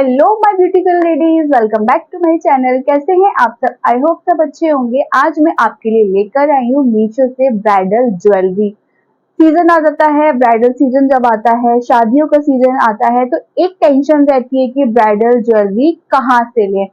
Hello my beautiful ladies, welcome back to my channel. कैसे हैं आप सब? आई होप सब अच्छे होंगे। आज मैं आपके लिए लेकर आई हूँ मीशो से ब्राइडल ज्वेलरी। सीजन आ जाता है, ब्राइडल सीजन जब आता है, शादियों का सीजन आता है, तो एक टेंशन रहती है कि ब्राइडल ज्वेलरी कहाँ से लें।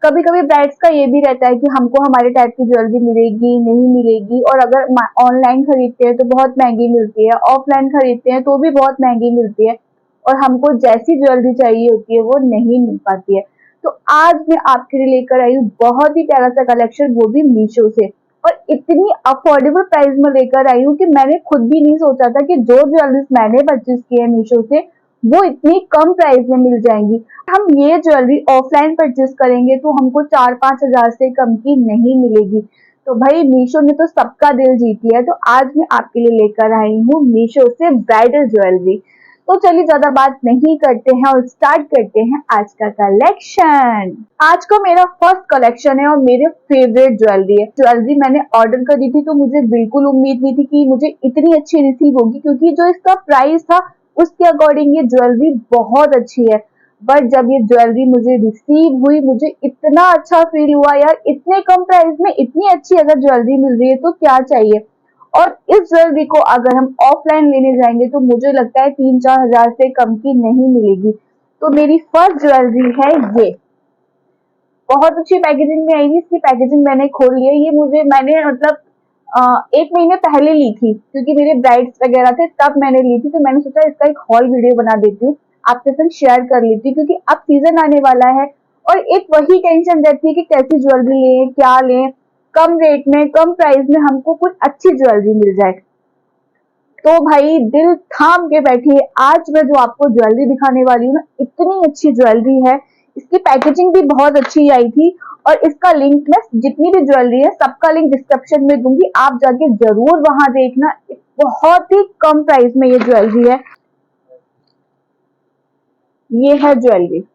कभी कभी ब्राइड्स का ये भी रहता है कि हमको हमारे टाइप की ज्वेलरी मिलेगी नहीं मिलेगी, और अगर ऑनलाइन खरीदते हैं तो बहुत महंगी मिलती है, ऑफलाइन खरीदते हैं तो भी बहुत महंगी मिलती है, और हमको जैसी ज्वेलरी चाहिए होती है वो नहीं मिल पाती है। तो आज मैं आपके लिए लेकर आई हूँ बहुत ही प्यारा सा कलेक्शन, वो भी मीशो से, और इतनी अफोर्डेबल प्राइस में लेकर आई हूँ कि मैंने खुद भी नहीं सोचा था कि जो ज्वेलरीज मैंने परचेज की है मीशो से वो इतनी कम प्राइस में मिल जाएंगी। हम ये ज्वेलरी ऑफलाइन परचेज करेंगे तो हमको 4-5 हजार से कम की नहीं मिलेगी। तो भाई मीशो ने तो सबका दिल जीत लिया है। तो आज मैं आपके लिए लेकर आई हूँ मीशो से ब्राइडल ज्वेलरी। तो चलिए ज्यादा बात नहीं करते हैं और स्टार्ट करते हैं आज का कलेक्शन। आज का मेरा फर्स्ट कलेक्शन है और मेरे फेवरेट ज्वेलरी है। ज्वेलरी मैंने ऑर्डर करी थी तो मुझे बिल्कुल उम्मीद नहीं थी कि मुझे इतनी अच्छी रिसीव होगी, क्योंकि जो इसका प्राइस था उसके अकॉर्डिंग ये ज्वेलरी बहुत अच्छी है। बट जब ये ज्वेलरी मुझे रिसीव हुई, मुझे इतना अच्छा फील हुआ यार, इतने कम प्राइस में इतनी अच्छी अगर ज्वेलरी मिल रही है तो क्या चाहिए। और इस ज्वेलरी को अगर हम ऑफलाइन लेने जाएंगे तो मुझे लगता है 3-4 हजार से कम की नहीं मिलेगी। तो मेरी फर्स्ट ज्वेलरी है ये। बहुत अच्छी पैकेजिंग में आई थी, इसकी पैकेजिंग मैंने खोल ली है। ये मैंने मतलब 1 महीने पहले ली थी, क्योंकि मेरे ब्राइड्स वगैरह थे तब मैंने ली थी। तो मैंने सोचा इसका एक हॉल वीडियो बना देती हूँ, आपके साथ शेयर कर लेती हूँ, क्योंकि अब सीजन आने वाला है और एक वही टेंशन रहती है कि कैसी ज्वेलरी लें, क्या लें, कम रेट में कम प्राइस में हमको कुछ अच्छी ज्वेलरी मिल जाए। तो भाई दिल थाम के बैठिए, आज मैं जो आपको ज्वेलरी दिखाने वाली हूँ ना, इतनी अच्छी ज्वेलरी है। इसकी पैकेजिंग भी बहुत अच्छी आई थी, और इसका लिंक मैं जितनी भी ज्वेलरी है सबका लिंक डिस्क्रिप्शन में दूंगी, आप जाके जरूर वहां देखना। बहुत ही कम प्राइस में ये ज्वेलरी है। ये है ज्वेलरी,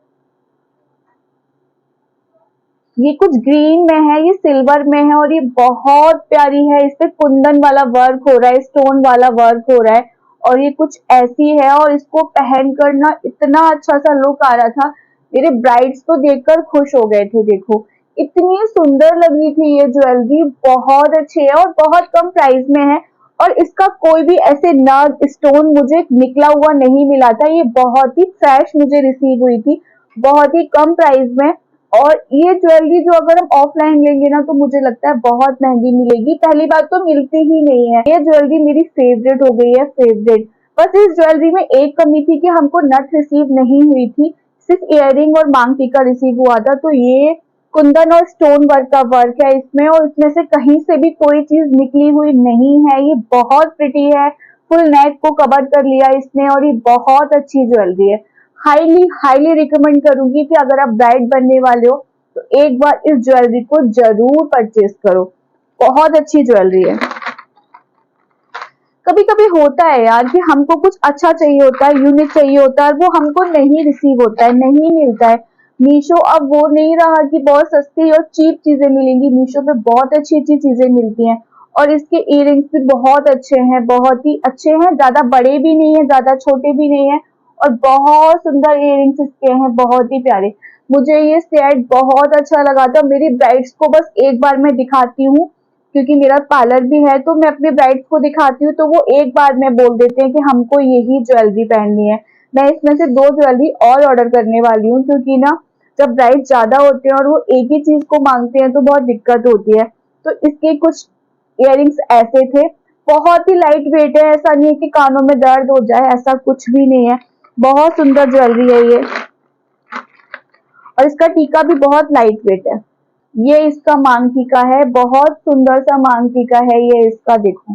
ये कुछ ग्रीन में है, ये सिल्वर में है, और ये बहुत प्यारी है। इस पे कुंदन वाला वर्क हो रहा है, स्टोन वाला वर्क हो रहा है, और ये कुछ ऐसी है। और इसको पहन कर ना इतना अच्छा सा लुक आ रहा था, मेरे ब्राइड्स तो देखकर खुश हो गए थे। देखो इतनी सुंदर लग रही थी ये ज्वेलरी, बहुत अच्छी है और बहुत कम प्राइस में है। और इसका कोई भी ऐसे नग स्टोन मुझे निकला हुआ नहीं मिला था, ये बहुत ही फ्रेश मुझे रिसीव हुई थी, बहुत ही कम प्राइस में। और ये ज्वेलरी जो अगर हम ऑफलाइन लेंगे ना तो मुझे लगता है बहुत महंगी मिलेगी। पहली बात तो मिलती ही नहीं है। ये ज्वेलरी मेरी फेवरेट हो गई है, फेवरेट। बस इस ज्वेलरी में एक कमी थी कि हमको नथ रिसीव नहीं हुई थी, सिर्फ इयररिंग और मांग टीका रिसीव हुआ था। तो ये कुंदन और स्टोन वर्क का वर्क है इसमें, और इसमें से कहीं से भी कोई चीज निकली हुई नहीं है। ये बहुत प्रिटी है, फुल नेक को कवर कर लिया इसने, और ये बहुत अच्छी ज्वेलरी है। हाईली हाईली रिकमेंड करूंगी कि अगर आप ब्राइड बनने वाले हो तो एक बार इस ज्वेलरी को जरूर परचेज करो, बहुत अच्छी ज्वेलरी है। कभी कभी होता है यार कि हमको कुछ अच्छा चाहिए होता है, यूनिक चाहिए होता है, वो हमको नहीं रिसीव होता है, नहीं मिलता है। मीशो अब वो नहीं रहा कि बहुत सस्ती और चीप चीजें मिलेंगी। मीशो पे बहुत अच्छी अच्छी चीजें मिलती हैं, और इसके इयररिंग्स भी बहुत अच्छे हैं, बहुत ही अच्छे हैं, ज्यादा बड़े भी नहीं है, ज्यादा छोटे भी नहीं है, और बहुत सुंदर इयररिंग्स इसके हैं, बहुत ही प्यारे। मुझे ये सेट बहुत अच्छा लगा था। मेरी ब्राइड्स को बस एक बार मैं दिखाती हूँ, क्योंकि मेरा पार्लर भी है, तो मैं अपने ब्राइड्स को दिखाती हूँ तो वो एक बार में बोल देते हैं कि हमको यही ज्वेलरी पहननी है। मैं इसमें से 2 ज्वेलरी और ऑर्डर करने वाली हूँ, क्योंकि ना जब ब्राइड ज्यादा होते हैं और वो एक ही चीज को मांगते हैं तो बहुत दिक्कत होती है। तो इसके कुछ इयररिंग्स ऐसे थे, बहुत ही लाइट वेट है, ऐसा नहीं है कि कानों में दर्द हो जाए, ऐसा कुछ भी नहीं है। बहुत सुंदर ज्वेलरी है ये, और इसका टीका भी बहुत लाइट वेट है। ये इसका मांग टीका है, बहुत सुंदर सा मांग टीका है ये इसका। देखो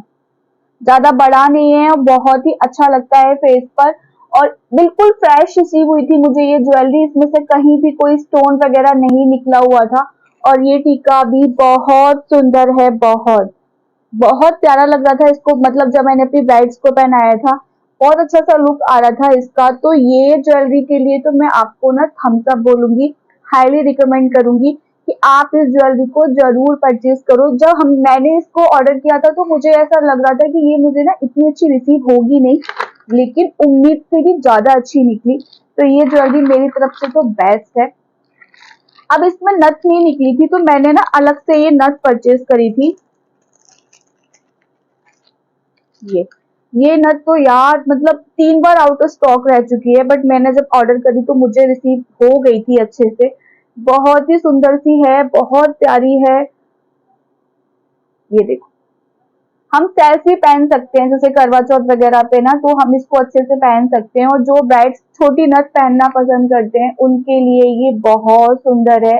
ज्यादा बड़ा नहीं है और बहुत ही अच्छा लगता है फेस पर, और बिल्कुल फ्रेश रिसीव हुई थी मुझे ये ज्वेलरी। इसमें से कहीं भी कोई स्टोन वगैरह नहीं निकला हुआ था, और ये टीका भी बहुत सुंदर है, बहुत बहुत प्यारा लग रहा था इसको। मतलब जब मैंने अपनी ब्राइड्स को पहनाया था बहुत अच्छा सा लुक आ रहा था इसका। तो ये ज्वेलरी के लिए तो मैं आपको ना थम्स अप बोलूंगी, हाईली रिकमेंड करूंगी कि आप इस ज्वेलरी को जरूर परचेज करो। जब मैंने इसको ऑर्डर किया था तो मुझे ऐसा लग रहा था कि ये मुझे ना इतनी अच्छी रिसीव होगी नहीं, लेकिन उम्मीद से भी ज्यादा अच्छी निकली। तो ये ज्वेलरी मेरी तरफ से तो बेस्ट है। अब इसमें नथ नहीं निकली थी तो मैंने ना अलग से ये नथ परचेज करी थी। ये नथ तो यार मतलब 3 बार आउट ऑफ स्टॉक रह चुकी है, बट मैंने जब ऑर्डर करी तो मुझे रिसीव हो गई थी अच्छे से। बहुत ही सुंदर सी है, बहुत प्यारी है। ये देखो, हम सैल्स भी पहन सकते हैं जैसे करवा चौथ वगैरह पे ना, तो हम इसको अच्छे से पहन सकते हैं। और जो ब्राइड्स छोटी नथ पहनना पसंद करते हैं उनके लिए ये बहुत सुंदर है,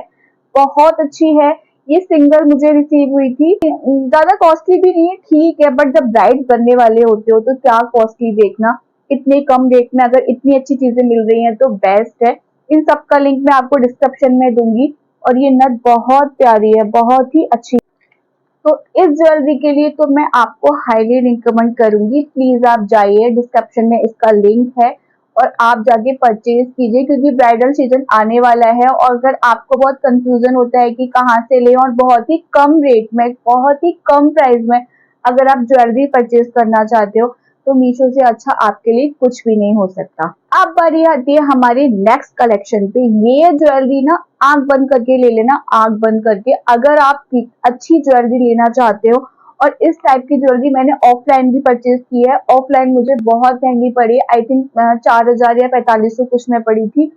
बहुत अच्छी है। ये सिंगल मुझे रिसीव हुई थी, ज्यादा कॉस्टली भी नहीं है, ठीक है, बट जब ब्राइड बनने वाले होते हो तो क्या कॉस्टली देखना, इतने कम रेट में अगर इतनी अच्छी चीजें मिल रही हैं तो बेस्ट है। इन सब का लिंक मैं आपको डिस्क्रिप्शन में दूंगी। और ये नथ बहुत प्यारी है, बहुत ही अच्छी। तो इस ज्वेलरी के लिए तो मैं आपको हाईली रिकमेंड करूंगी, प्लीज आप जाइए, डिस्क्रिप्शन में इसका लिंक है और आप जाके परचेज कीजिए, क्योंकि ब्राइडल सीजन आने वाला है। और अगर आपको बहुत कंफ्यूजन होता है कि कहाँ से लें और बहुत ही कम रेट में, बहुत ही कम प्राइस में अगर आप ज्वेलरी परचेज करना चाहते हो, तो मीशो से अच्छा आपके लिए कुछ भी नहीं हो सकता। अब बारी आती है हमारी नेक्स्ट कलेक्शन पे। ये ज्वेलरी ना आंख बंद करके ले लेना, आंख बंद करके, अगर आप अच्छी ज्वेलरी लेना चाहते हो। और इस टाइप की ज्वेलरी मैंने ऑफलाइन भी परचेज की है। ऑफलाइन मुझे बहुत महंगी पड़ी, आई थिंक 4000 या 4500 कुछ में पड़ी थी,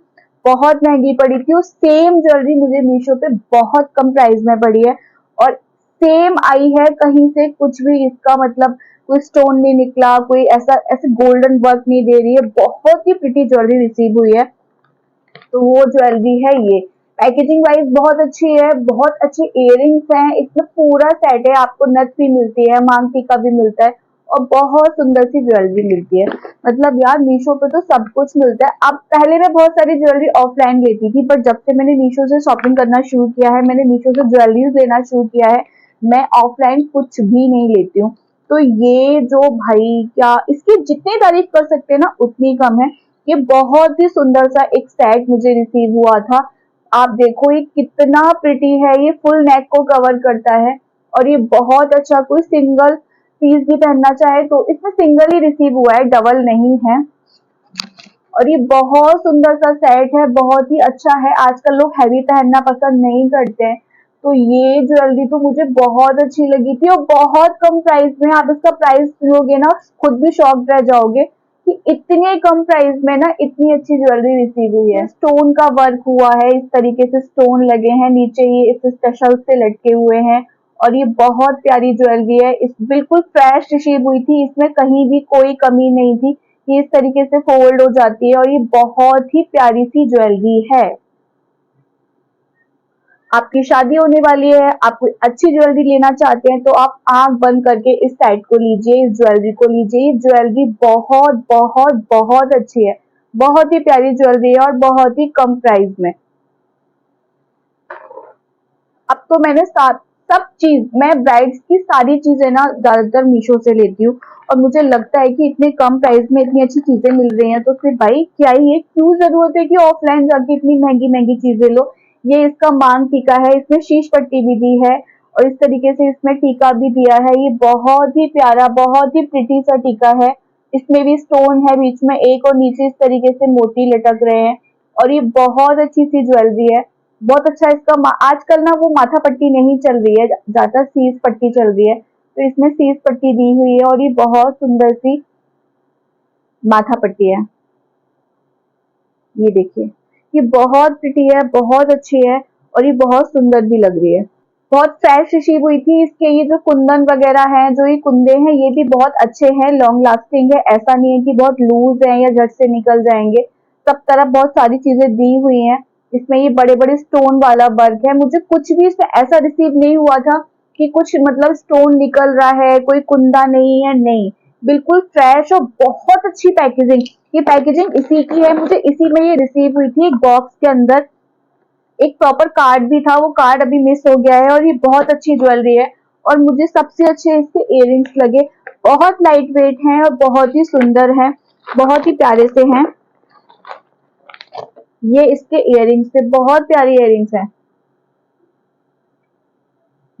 बहुत महंगी पड़ी थी। और सेम ज्वेलरी मुझे मीशो पे बहुत कम प्राइस में पड़ी है और सेम आई है, कहीं से कुछ भी इसका मतलब कोई स्टोन नहीं निकला, कोई ऐसा ऐसे गोल्डन वर्क नहीं दे रही है, बहुत ही प्रिटी ज्वेलरी रिसीव हुई है। तो वो ज्वेलरी है ये। पैकेजिंग वाइज बहुत अच्छी है, बहुत अच्छे इयररिंग्स हैं, इसमें पूरा सेट है, आपको नथ भी मिलती है, मांग टीका भी मिलता है और बहुत सुंदर सी ज्वेलरी मिलती है। मतलब यार मीशो पे तो सब कुछ मिलता है। अब पहले मैं बहुत सारी ज्वेलरी ऑफलाइन लेती थी, बट जब से मैंने मीशो से शॉपिंग करना शुरू किया है, मैंने मीशो से ज्वेलरीज लेना शुरू किया है, मैं ऑफलाइन कुछ भी नहीं लेती हूँ। तो ये जो भाई, क्या इसकी जितनी तारीफ कर सकते हैं ना उतनी कम है। ये बहुत ही सुंदर सा एक सेट मुझे रिसीव हुआ था। आप देखो ये कितना प्रिटी है, ये फुल नेक को कवर करता है और ये बहुत अच्छा, कोई सिंगल पीस भी पहनना चाहे तो इसमें सिंगल ही रिसीव हुआ है, डबल नहीं है। और ये बहुत सुंदर सा सेट है, बहुत ही अच्छा है। आजकल लोग हैवी पहनना पसंद नहीं करते हैं, तो ये ज्वेलरी तो मुझे बहुत अच्छी लगी थी और बहुत कम प्राइस में। आप इसका प्राइस सुनोगे ना खुद भी शॉक्ड रह जाओगे कि इतने कम प्राइस में ना इतनी अच्छी ज्वेलरी रिसीव हुई है। स्टोन का वर्क हुआ है, इस तरीके से स्टोन लगे हैं नीचे, ये इस स्पेशल से लटके हुए हैं और ये बहुत प्यारी ज्वेलरी है। इस बिल्कुल फ्रेश रिसीव हुई थी, इसमें कहीं भी कोई कमी नहीं थी। ये इस तरीके से फोल्ड हो जाती है और ये बहुत ही प्यारी सी ज्वेलरी है। आपकी शादी होने वाली है, आप कोई अच्छी ज्वेलरी लेना चाहते हैं तो आप आंख बंद करके इस सेट को लीजिए, इस ज्वेलरी को लीजिए। ये ज्वेलरी बहुत बहुत बहुत अच्छी है, बहुत ही प्यारी ज्वेलरी है और बहुत ही कम प्राइस में। अब तो मैंने सब चीज, मैं ब्राइड्स की सारी चीजें ना ज्यादातर मीशो से लेती हूँ और मुझे लगता है कि इतने कम प्राइस में इतनी अच्छी चीजें मिल रही हैं तो फिर भाई क्या ही है, क्यों जरूरत है कि ऑफलाइन जाके इतनी महंगी महंगी चीजें लो। ये इसका मांग टीका है, इसमें शीश पट्टी भी दी है और इस तरीके से इसमें टीका भी दिया है। ये बहुत ही प्यारा, बहुत ही प्रिटी सा टीका है। इसमें भी स्टोन है बीच में एक और नीचे इस तरीके से मोती लटक रहे हैं और ये बहुत अच्छी सी ज्वेलरी है। बहुत अच्छा इसका आजकल ना वो माथा पट्टी नहीं चल रही है, ज्यादा सीस पट्टी चल रही है, तो इसमें सीस पट्टी दी हुई है और ये बहुत सुंदर सी माथा पट्टी है। ये देखिए, ये बहुत प्रिटी है, बहुत अच्छी है और ये बहुत सुंदर भी लग रही है। बहुत फ्रेश रिसीव हुई थी। इसके ये जो कुंदन वगैरह हैं, जो ये कुंदे हैं, ये भी बहुत अच्छे हैं, लॉन्ग लास्टिंग है, ऐसा नहीं है कि बहुत लूज है या झट से निकल जाएंगे। सब तरफ बहुत सारी चीजें दी हुई हैं। इसमें ये बड़े बड़े स्टोन वाला वर्क है। मुझे कुछ भी इसमें ऐसा रिसीव नहीं हुआ था कि कुछ मतलब स्टोन निकल रहा है, कोई कुंदा नहीं है, नहीं, बिल्कुल फ्रेश और बहुत अच्छी पैकेजिंग। ये पैकेजिंग इसी की है, मुझे इसी में ये रिसीव हुई थी, एक बॉक्स के अंदर एक प्रॉपर कार्ड भी था, वो कार्ड अभी मिस हो गया है। और ये बहुत अच्छी ज्वेलरी है और मुझे सबसे अच्छे इसके इयररिंग्स लगे, बहुत लाइट वेट हैं और बहुत ही सुंदर हैं, बहुत ही प्यारे से हैं। ये इसके इयररिंग्स से बहुत प्यारी इयररिंग्स हैं।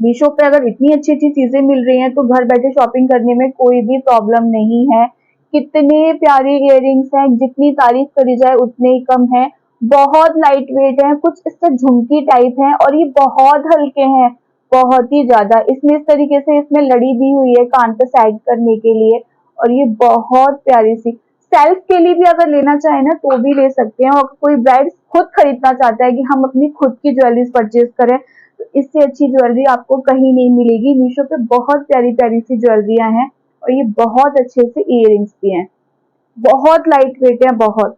मीशो पे अगर इतनी अच्छी अच्छी चीजें मिल रही हैं तो घर बैठे शॉपिंग करने में कोई भी प्रॉब्लम नहीं है। कितने प्यारे इयररिंग्स हैं, जितनी तारीफ करी जाए उतने ही कम है। बहुत लाइट वेट है, कुछ इससे झुमकी टाइप है और ये बहुत हल्के हैं, बहुत ही ज्यादा। इसमें इस तरीके से इसमें लड़ी दी हुई है कान पे साइड करने के लिए और ये बहुत प्यारी सी सेल्फ के लिए भी अगर लेना चाहे ना तो भी ले सकते हैं। और कोई ब्राइड खुद खरीदना चाहता है कि हम अपनी खुद की ज्वेलरीज परचेज करें तो इससे अच्छी ज्वेलरी आपको कहीं नहीं मिलेगी। मीशो पे बहुत प्यारी प्यारी सी ज्वेलरियां हैं और ये बहुत अच्छे से इयररिंग्स भी हैं, बहुत लाइट वेट है बहुत।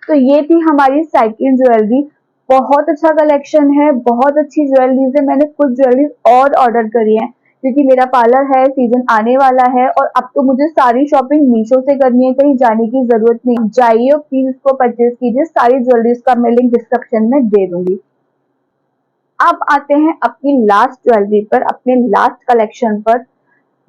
तो ये थी हमारी सेकंड ज्वेलरी। बहुत अच्छा कलेक्शन है, बहुत अच्छी ज्वेलरीज है। मैंने कुछ ज्वेलरीज और ऑर्डर करी है क्योंकि मेरा पार्लर है, सीजन आने वाला है और अब तो मुझे सारी शॉपिंग मीशो से करनी है, कहीं जाने की जरूरत नहीं। जाइए और प्लीज इसको परचेज कीजिए। सारी ज्वेलरीज का मैं लिंक डिस्क्रिप्शन में दे दूंगी। अब आते हैं अपनी लास्ट ज्वेलरी पर, अपने लास्ट कलेक्शन पर।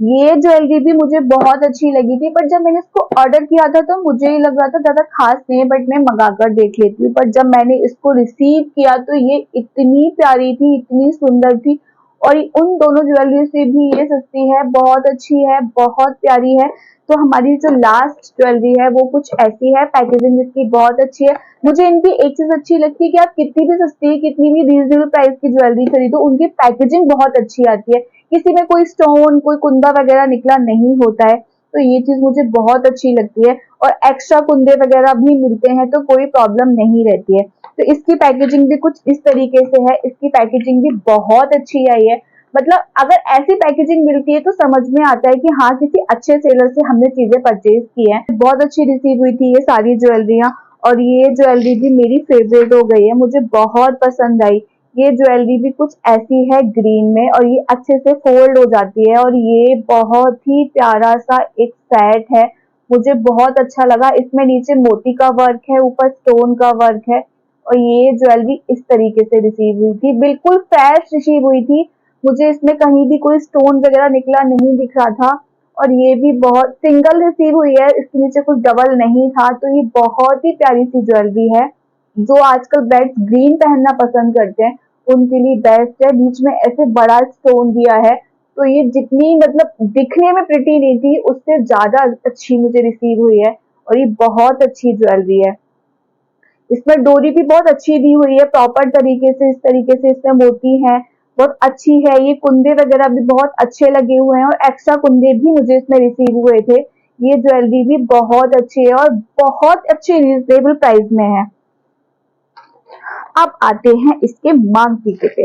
ये ज्वेलरी भी मुझे बहुत अच्छी लगी थी, बट जब मैंने इसको ऑर्डर किया था तो मुझे ही लग रहा था ज्यादा खास नहीं है, बट मैं मंगा कर देख लेती हूँ। पर जब मैंने इसको रिसीव किया तो ये इतनी प्यारी थी, इतनी सुंदर थी और उन दोनों ज्वेलरी से भी ये सस्ती है, बहुत अच्छी है, बहुत प्यारी है। तो हमारी जो लास्ट ज्वेलरी है वो कुछ ऐसी है। पैकेजिंग इसकी बहुत अच्छी है। मुझे इनकी एक चीज अच्छी लगती है कि आप कितनी भी सस्ती, कितनी भी रीजनेबल प्राइस की ज्वेलरी खरीदो, उनकी पैकेजिंग बहुत अच्छी आती है। किसी में कोई स्टोन, कोई कुंदा वगैरह निकला नहीं होता है, तो ये चीज मुझे बहुत अच्छी लगती है। और एक्स्ट्रा कुंदे वगैरह भी मिलते हैं तो कोई प्रॉब्लम नहीं रहती है। तो इसकी पैकेजिंग भी कुछ इस तरीके से है। इसकी पैकेजिंग भी बहुत अच्छी आई है। मतलब अगर ऐसी पैकेजिंग मिलती है तो समझ में आता है कि हाँ किसी अच्छे सेलर से हमने चीजें परचेज की है। बहुत अच्छी रिसीव हुई थी ये सारी ज्वेलरियां और ये ज्वेलरी भी मेरी फेवरेट हो गई है, मुझे बहुत पसंद आई। ये ज्वेलरी भी कुछ ऐसी है ग्रीन में और ये अच्छे से फोल्ड हो जाती है और ये बहुत ही प्यारा सा एक सेट है, मुझे बहुत अच्छा लगा। इसमें नीचे मोती का वर्क है, ऊपर स्टोन का वर्क है और ये ज्वेलरी इस तरीके से रिसीव हुई थी, बिल्कुल फ्रेश रिसीव हुई थी। मुझे इसमें कहीं भी कोई स्टोन वगैरह निकला नहीं दिख रहा था और ये भी बहुत सिंगल रिसीव हुई है, इसके नीचे कुछ डबल नहीं था। तो ये बहुत ही प्यारी सी ज्वेलरी है। जो आजकल ब्राइड्स ग्रीन पहनना पसंद करते हैं उनके लिए बेस्ट है। बीच में ऐसे बड़ा स्टोन दिया है तो ये जितनी मतलब दिखने में प्रिटी नहीं थी उससे ज्यादा अच्छी मुझे रिसीव हुई है और ये बहुत अच्छी ज्वेलरी है। इसमें डोरी भी बहुत अच्छी दी हुई है, प्रॉपर तरीके से, इस तरीके से इसमें मोती है, बहुत अच्छी है। ये कुंदे वगैरह भी बहुत अच्छे लगे हुए हैं और एक्स्ट्रा कुंदे भी मुझे इसमें रिसीव हुए थे। ये ज्वेलरी भी बहुत अच्छी है और बहुत अच्छी रीजनेबल प्राइस में है। अब आते हैं इसके मांग टीके पे।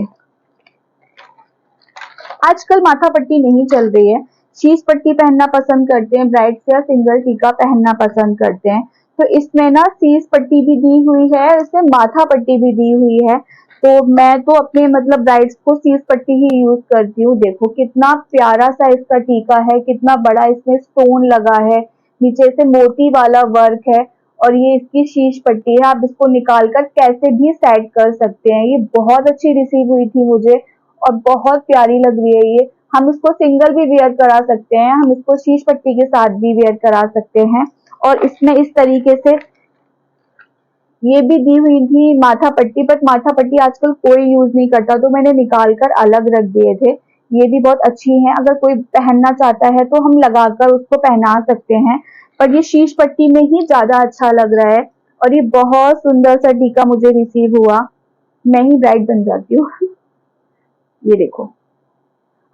आजकल माथा पट्टी नहीं चल रही है, शीश पट्टी पहनना पसंद करते हैं ब्राइड्स या सिंगल टीका पहनना पसंद करते हैं। तो इसमें ना शीश पट्टी भी दी हुई है, इसमें माथा पट्टी भी दी हुई है। तो मैं तो अपने मतलब ब्राइड्स को शीश पट्टी ही यूज करती हूँ। देखो कितना प्यारा सा इसका टीका है, कितना बड़ा इसमें स्टोन लगा है, नीचे से मोती वाला वर्क है और ये इसकी शीश पट्टी है। आप इसको निकाल कर कैसे भी सेट कर सकते हैं। ये बहुत अच्छी रिसीव हुई थी मुझे और बहुत प्यारी लग रही है ये। हम इसको सिंगल भी वेयर करा सकते हैं, हम इसको शीश पट्टी के साथ भी वेयर करा सकते हैं। और इसमें इस तरीके से ये भी दी हुई थी माथा पट्टी, बट माथा पट्टी आजकल कोई यूज नहीं करता तो मैंने निकाल कर अलग रख दिए थे। ये भी बहुत अच्छी है, अगर कोई पहनना चाहता है तो हम लगाकर उसको पहना सकते हैं। पर ये शीश पट्टी में ही ज्यादा अच्छा लग रहा है और ये बहुत सुंदर सा टीका मुझे रिसीव हुआ। मैं ही ब्राइड बन जाती हूँ। ये देखो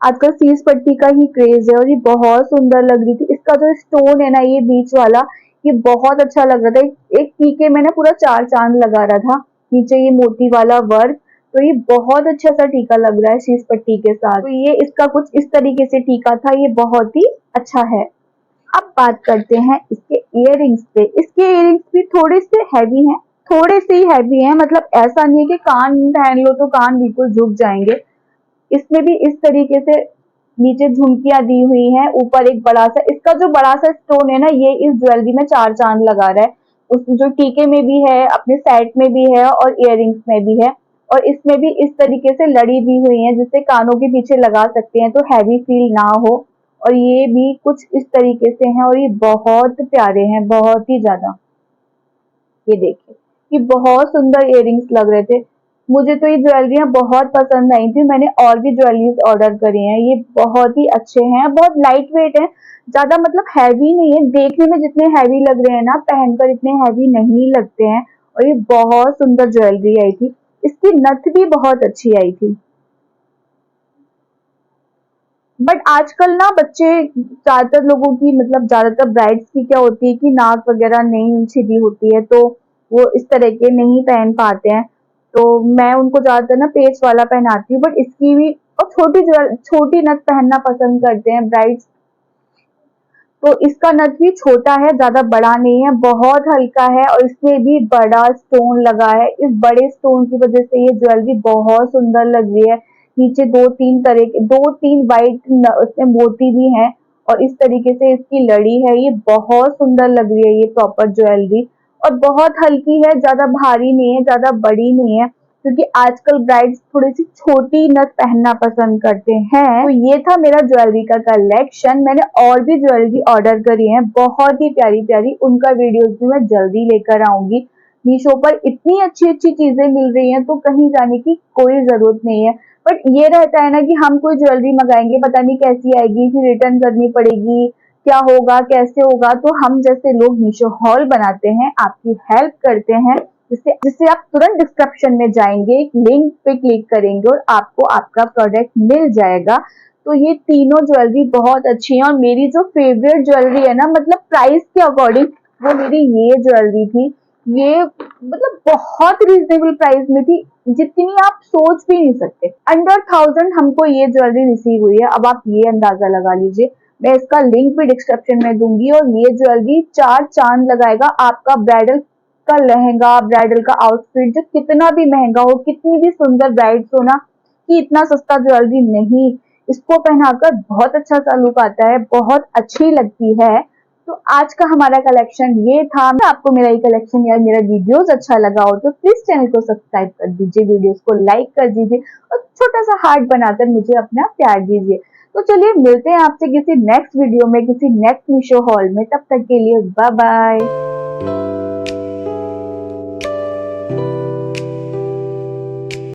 आजकल शीश पट्टी का ही क्रेज है और ये बहुत सुंदर लग रही थी। इसका जो स्टोन है ना ये बीच वाला, ये बहुत अच्छा लग रहा था। एक टीके में ना पूरा चार चांद लगा रहा था, नीचे ये मोती वाला वर्क। तो ये बहुत अच्छा सा टीका लग रहा है शीश पट्टी के साथ। तो ये इसका कुछ इस तरीके से टीका था, ये बहुत ही अच्छा है। अब बात करते हैं इसके इयररिंग्स पे। इसके इयररिंग्स भी थोड़े से हैवी हैं, थोड़े से ही हैवी हैं, मतलब ऐसा नहीं है कि कान पहन लो तो कान बिल्कुल झुक जाएंगे। इसमें भी इस तरीके से नीचे झुमकियां दी हुई हैं, ऊपर एक बड़ा सा, इसका जो बड़ा सा स्टोन है ना ये इस ज्वेलरी में चार चांद लगा रहा है। उस जो टीके में भी है, अपने सेट में भी है और इयररिंग्स में भी है। और इसमें भी इस तरीके से लड़ी दी हुई है जिससे कानों के पीछे लगा सकते हैं तो हैवी फील ना हो। और ये भी कुछ इस तरीके से हैं और ये बहुत प्यारे हैं, बहुत ही ज्यादा। ये देखिए ये बहुत सुंदर इयररिंग्स लग रहे थे। मुझे तो ये ज्वेलरियां बहुत पसंद आई थी। मैंने और भी ज्वेलरीज ऑर्डर करे हैं। ये बहुत ही अच्छे हैं, बहुत लाइट वेट हैं, ज्यादा मतलब हैवी नहीं है। देखने में जितने हैवी लग रहे हैं ना, पहनकर इतने हैवी नहीं लगते हैं। और ये बहुत सुंदर ज्वेलरी आई थी। इसकी नथ भी बहुत अच्छी आई थी। बट आजकल ना बच्चे, ज्यादातर लोगों की मतलब ज्यादातर ब्राइड्स की क्या होती है कि नाक वगैरह नहीं छिदी होती है, तो वो इस तरह के नहीं पहन पाते हैं। तो मैं उनको ज्यादातर ना पेच वाला पहनाती हूँ। बट इसकी भी, और छोटी नथ पहनना पसंद करते हैं ब्राइड्स। तो इसका नथ भी छोटा है, ज्यादा बड़ा नहीं है, बहुत हल्का है, और इसमें भी बड़ा स्टोन लगा है। इस बड़े स्टोन की वजह से ये ज्वेलरी बहुत सुंदर लग रही है। नीचे दो तीन वाइट उसमें मोती भी हैं, और इस तरीके से इसकी लड़ी है। ये बहुत सुंदर लग रही है ये प्रॉपर ज्वेलरी। और बहुत हल्की है, ज्यादा भारी नहीं है, ज्यादा बड़ी नहीं है, क्योंकि आजकल ब्राइड्स थोड़ी सी छोटी नथ पहनना पसंद करते हैं। तो ये था मेरा ज्वेलरी का कलेक्शन। मैंने और भी ज्वेलरी ऑर्डर करी है, बहुत ही प्यारी प्यारी। उनका वीडियोस भी मैं जल्दी लेकर आऊंगी। मीशो पर इतनी अच्छी अच्छी चीजें मिल रही हैं, तो कहीं जाने की कोई जरूरत नहीं है। बट ये रहता है ना कि हम कोई ज्वेलरी मंगाएंगे, पता नहीं कैसी आएगी, फिर रिटर्न करनी पड़ेगी, क्या होगा कैसे होगा। तो हम जैसे लोग मीशो हॉल बनाते हैं, आपकी हेल्प करते हैं, जिससे जिससे आप तुरंत डिस्क्रिप्शन में जाएंगे, एक लिंक पे क्लिक करेंगे और आपको आपका प्रोडक्ट मिल जाएगा। तो ये तीनों ज्वेलरी बहुत अच्छी है। और मेरी जो फेवरेट ज्वेलरी है ना, मतलब प्राइस के अकॉर्डिंग, वो मेरी ये ज्वेलरी थी। ये मतलब बहुत रीजनेबल प्राइस में थी, जितनी आप सोच भी नहीं सकते। अंडर 1000 हमको ये ज्वेलरी रिसीव हुई है। अब आप ये अंदाजा लगा लीजिए। मैं इसका लिंक भी डिस्क्रिप्शन में दूंगी। और ये ज्वेलरी 4 चांद लगाएगा आपका ब्राइडल का लहंगा, ब्राइडल का आउटफिट, जो कितना भी महंगा हो, कितनी भी सुंदर ब्राइड्स हो ना, कि इतना सस्ता ज्वेलरी नहीं। इसको पहनाकर बहुत अच्छा सा लुक आता है, बहुत अच्छी लगती है। तो आज का हमारा कलेक्शन ये था। आपको मेरा ये कलेक्शन या मेरा वीडियोस अच्छा लगा हो तो प्लीज चैनल को सब्सक्राइब कर दीजिए, वीडियोस को लाइक कर दीजिए, और छोटा सा हार्ट बनाकर मुझे अपना प्यार दीजिए। तो चलिए मिलते हैं आपसे किसी नेक्स्ट वीडियो में, किसी नेक्स्ट मीशो हॉल में। तब तक के लिए बाय बाय।